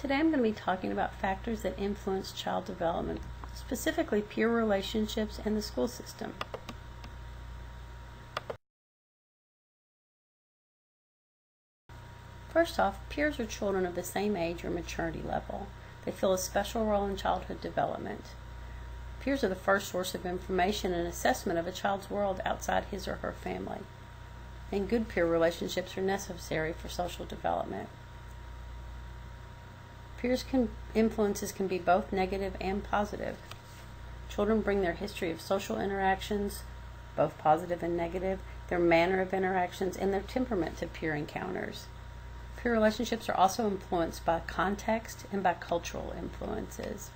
Today I'm going to be talking about factors that influence child development, specifically peer relationships and the school system. First off, peers are children of the same age or maturity level. They fill a special role in childhood development. Peers are the first source of information and assessment of a child's world outside his or her family. And good peer relationships are necessary for social development. Peers' influences can be both negative and positive. Children bring their history of social interactions, both positive and negative, their manner of interactions, and their temperament to peer encounters. Peer relationships are also influenced by context and by cultural influences.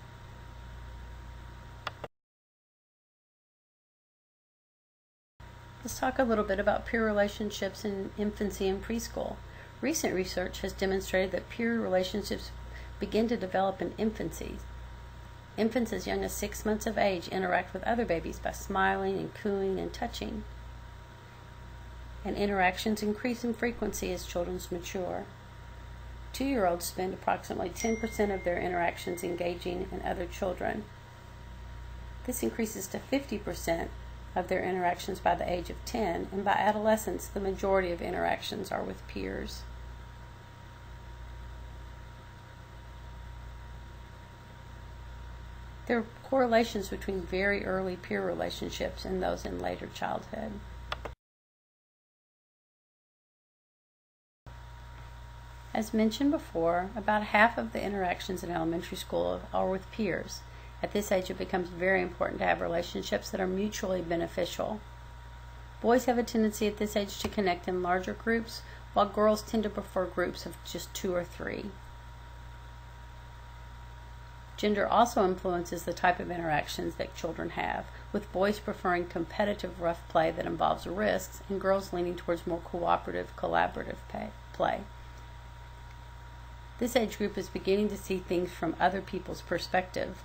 Let's talk a little bit about peer relationships in infancy and preschool. Recent research has demonstrated that peer relationships begin to develop in infancy. Infants as young as 6 months of age interact with other babies by smiling and cooing and touching. And interactions increase in frequency as children mature. 2-year-olds spend approximately 10% of their interactions engaging in other children. This increases to 50% of their interactions by the age of 10, and by adolescence, the majority of interactions are with peers. There are correlations between very early peer relationships and those in later childhood. As mentioned before, about half of the interactions in elementary school are with peers. At this age, it becomes very important to have relationships that are mutually beneficial. Boys have a tendency at this age to connect in larger groups, while girls tend to prefer groups of just 2 or 3. Gender also influences the type of interactions that children have, with boys preferring competitive rough play that involves risks, and girls leaning towards more cooperative, collaborative play. This age group is beginning to see things from other people's perspective.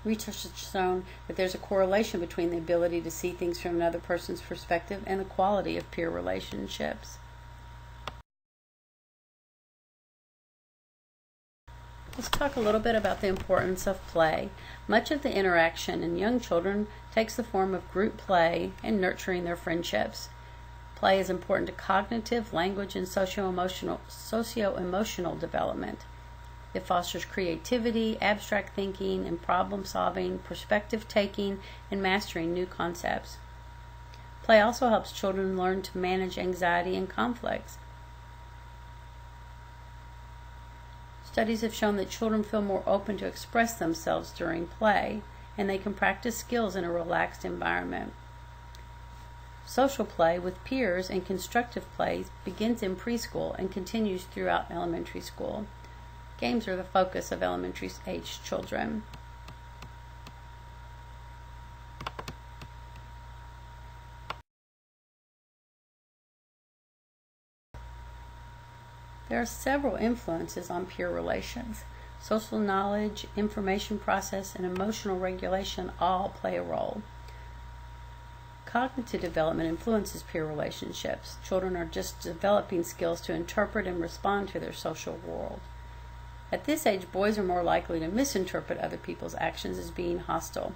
Research has shown that there's a correlation between the ability to see things from another person's perspective and the quality of peer relationships. Let's talk a little bit about the importance of play. Much of the interaction in young children takes the form of group play and nurturing their friendships. Play is important to cognitive, language, and socio-emotional development. It fosters creativity, abstract thinking, and problem-solving, perspective-taking, and mastering new concepts. Play also helps children learn to manage anxiety and conflicts. Studies have shown that children feel more open to express themselves during play, and they can practice skills in a relaxed environment. Social play with peers and constructive play begins in preschool and continues throughout elementary school. Games are the focus of elementary age children. There are several influences on peer relations. Social knowledge, information process, and emotional regulation all play a role. Cognitive development influences peer relationships. Children are just developing skills to interpret and respond to their social world. At this age, boys are more likely to misinterpret other people's actions as being hostile.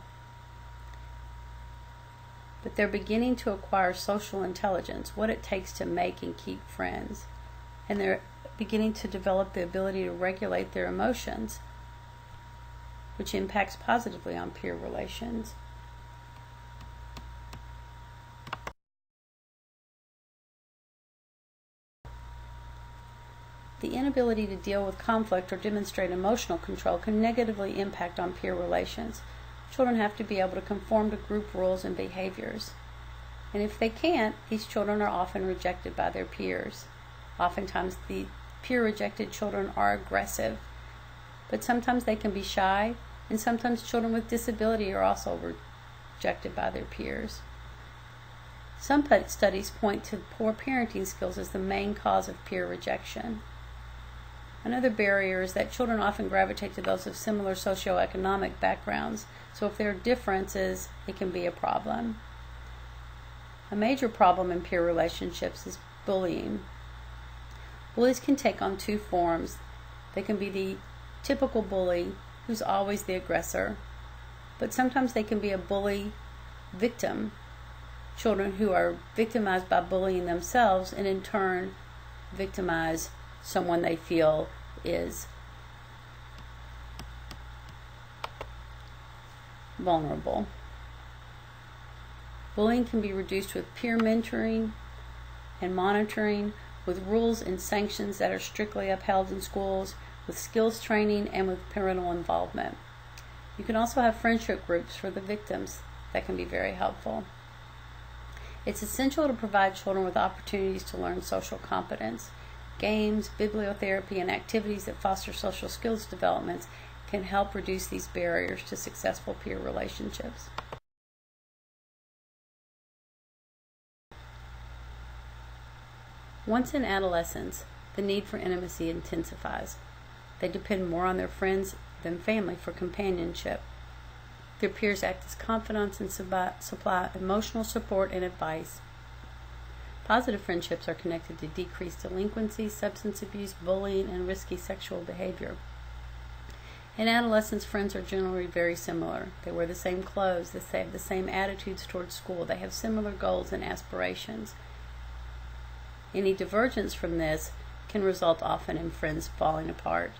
But they're beginning to acquire social intelligence, what it takes to make and keep friends. And they're beginning to develop the ability to regulate their emotions, which impacts positively on peer relations. The inability to deal with conflict or demonstrate emotional control can negatively impact on peer relations. Children have to be able to conform to group rules and behaviors. And if they can't, these children are often rejected by their peers. Oftentimes, the peer-rejected children are aggressive, but sometimes they can be shy, and sometimes children with disability are also rejected by their peers. Some studies point to poor parenting skills as the main cause of peer rejection. Another barrier is that children often gravitate to those of similar socioeconomic backgrounds, so if there are differences, it can be a problem. A major problem in peer relationships is bullying. Bullies can take on two forms. They can be the typical bully who's always the aggressor, but sometimes they can be a bully victim, children who are victimized by bullying themselves and in turn victimize someone they feel is vulnerable. Bullying can be reduced with peer mentoring and monitoring, with rules and sanctions that are strictly upheld in schools, with skills training, and with parental involvement. You can also have friendship groups for the victims that can be very helpful. It's essential to provide children with opportunities to learn social competence. Games, bibliotherapy, and activities that foster social skills developments can help reduce these barriers to successful peer relationships. Once in adolescence, the need for intimacy intensifies. They depend more on their friends than family for companionship. Their peers act as confidants and supply emotional support and advice. Positive friendships are connected to decreased delinquency, substance abuse, bullying, and risky sexual behavior. In adolescence, friends are generally very similar. They wear the same clothes, they have the same attitudes towards school, they have similar goals and aspirations. Any divergence from this can result often in friends falling apart.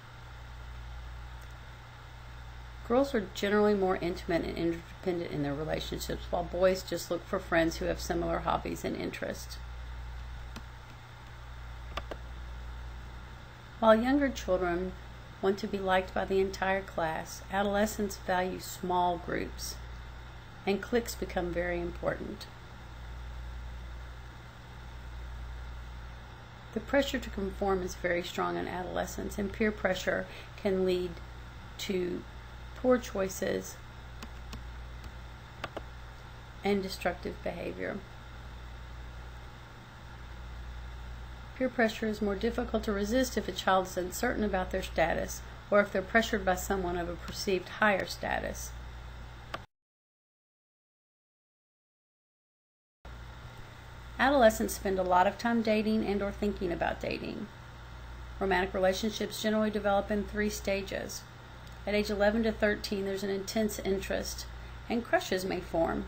Girls are generally more intimate and interdependent in their relationships, while boys just look for friends who have similar hobbies and interests. While younger children want to be liked by the entire class, adolescents value small groups, and cliques become very important. The pressure to conform is very strong in adolescence, and peer pressure can lead to poor choices and destructive behavior. Peer pressure is more difficult to resist if a child is uncertain about their status or if they're pressured by someone of a perceived higher status. Adolescents spend a lot of time dating and or thinking about dating. Romantic relationships generally develop in 3 stages. At age 11 to 13, there's an intense interest, and crushes may form.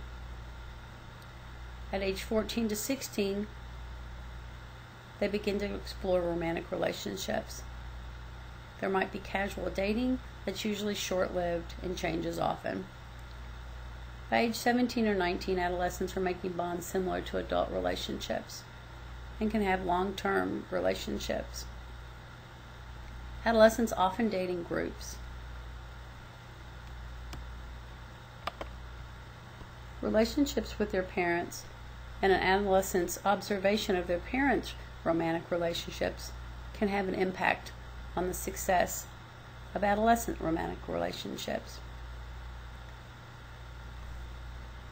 At age 14 to 16, they begin to explore romantic relationships. There might be casual dating that's usually short-lived and changes often. By age 17 or 19, adolescents are making bonds similar to adult relationships and can have long-term relationships. Adolescents often date in groups. Relationships with their parents and an adolescent's observation of their parents' romantic relationships can have an impact on the success of adolescent romantic relationships.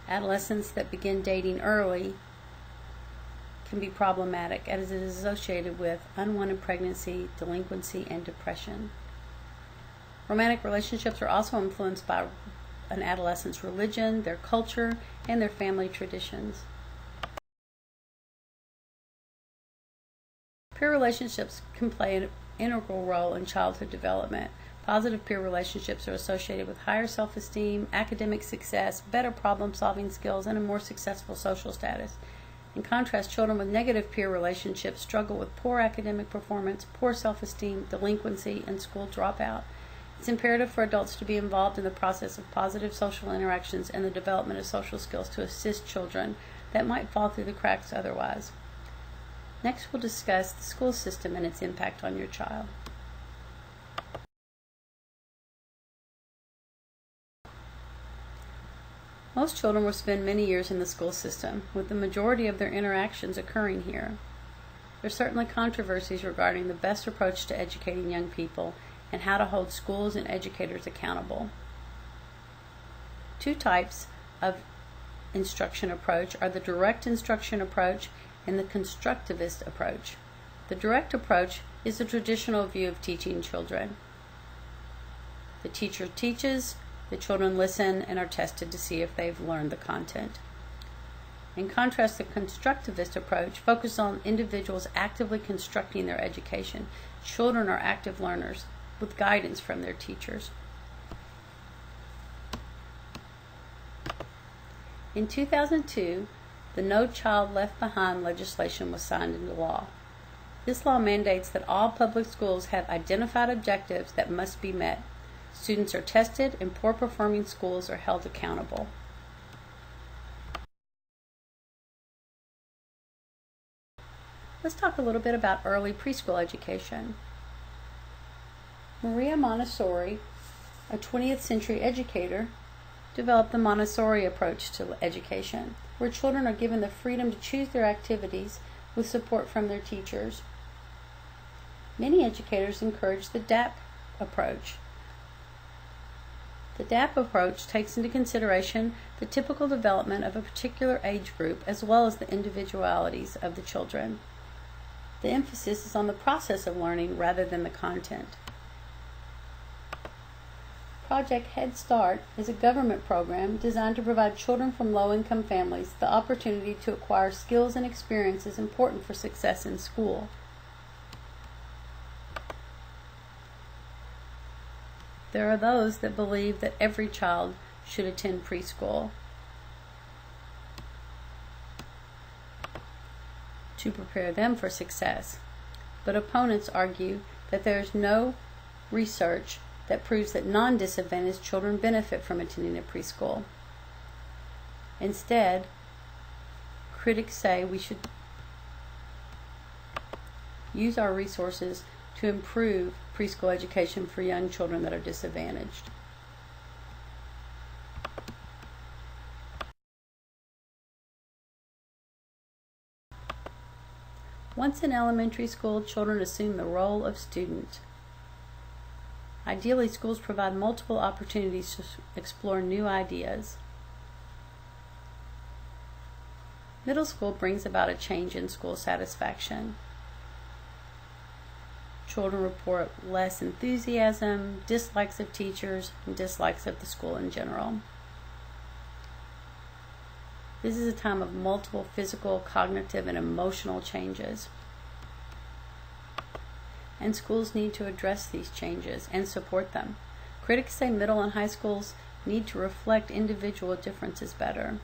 Adolescents that begin dating early can be problematic as it is associated with unwanted pregnancy, delinquency, and depression. Romantic relationships are also influenced by an adolescent's religion, their culture, and their family traditions. Peer relationships can play an integral role in childhood development. Positive peer relationships are associated with higher self-esteem, academic success, better problem-solving skills, and a more successful social status. In contrast, children with negative peer relationships struggle with poor academic performance, poor self-esteem, delinquency, and school dropout. It's imperative for adults to be involved in the process of positive social interactions and the development of social skills to assist children that might fall through the cracks otherwise. Next, we'll discuss the school system and its impact on your child. Most children will spend many years in the school system, with the majority of their interactions occurring here. There are certainly controversies regarding the best approach to educating young people and how to hold schools and educators accountable. 2 types of instruction approach are the direct instruction approach and the constructivist approach. The direct approach is the traditional view of teaching children. The teacher teaches, the children listen and are tested to see if they've learned the content. In contrast, the constructivist approach focuses on individuals actively constructing their education. Children are active learners. with guidance from their teachers. In 2002, the No Child Left Behind legislation was signed into law. This law mandates that all public schools have identified objectives that must be met. Students are tested, and poor-performing schools are held accountable. Let's talk a little bit about early preschool education. Maria Montessori, a 20th century educator, developed the Montessori approach to education, where children are given the freedom to choose their activities with support from their teachers. Many educators encourage the DAP approach. The DAP approach takes into consideration the typical development of a particular age group as well as the individualities of the children. The emphasis is on the process of learning rather than the content. Project Head Start is a government program designed to provide children from low-income families the opportunity to acquire skills and experiences important for success in school. There are those that believe that every child should attend preschool to prepare them for success, but opponents argue that there is no research that proves that non-disadvantaged children benefit from attending a preschool. Instead, critics say we should use our resources to improve preschool education for young children that are disadvantaged. Once in elementary school, children assume the role of student. Ideally, schools provide multiple opportunities to explore new ideas. Middle school brings about a change in school satisfaction. Children report less enthusiasm, dislikes of teachers, and dislikes of the school in general. This is a time of multiple physical, cognitive, and emotional changes. And schools need to address these changes and support them. Critics say middle and high schools need to reflect individual differences better.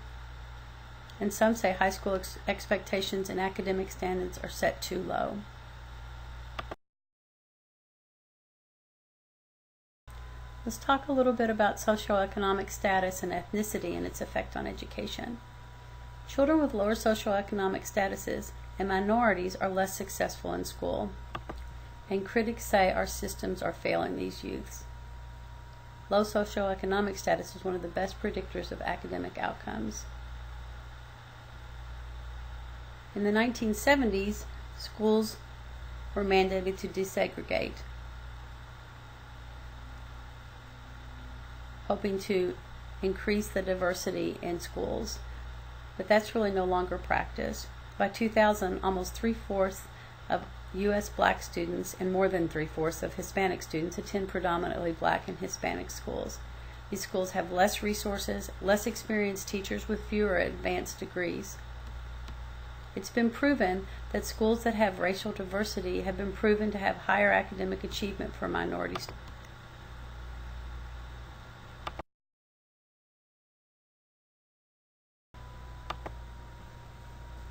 And some say high school expectations and academic standards are set too low. Let's talk a little bit about socioeconomic status and ethnicity and its effect on education. Children with lower socioeconomic statuses and minorities are less successful in school, and critics say our systems are failing these youths. Low socioeconomic status is one of the best predictors of academic outcomes. In the 1970s, schools were mandated to desegregate, hoping to increase the diversity in schools, but that's really no longer practiced. By 2000, almost 3/4 of U.S. black students and more than 3/4 of Hispanic students attend predominantly black and Hispanic schools. These schools have less resources, less experienced teachers with fewer advanced degrees. It's been proven that schools that have racial diversity have been proven to have higher academic achievement for minority students.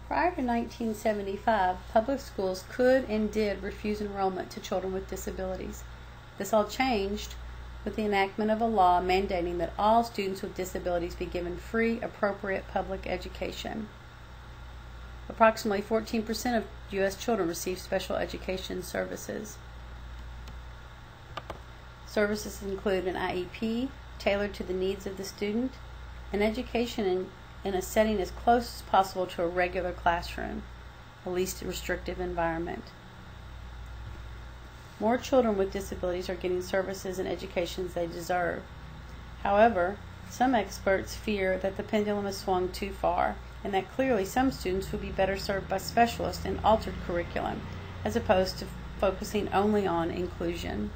Prior to 1975, public schools could and did refuse enrollment to children with disabilities. This all changed with the enactment of a law mandating that all students with disabilities be given free, appropriate public education. Approximately 14% of U.S. children receive special education services. Services include an IEP tailored to the needs of the student, and education in a setting as close as possible to a regular classroom, a least restrictive environment. More children with disabilities are getting services and educations they deserve. However, some experts fear that the pendulum has swung too far, and that clearly some students would be better served by specialists in altered curriculum, as opposed to focusing only on inclusion.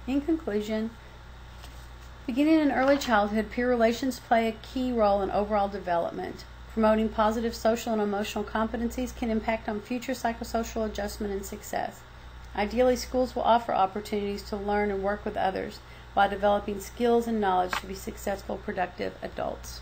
In conclusion, Beginning in early childhood, peer relations play a key role in overall development. Promoting positive social and emotional competencies can impact on future psychosocial adjustment and success. Ideally, schools will offer opportunities to learn and work with others while developing skills and knowledge to be successful, productive adults.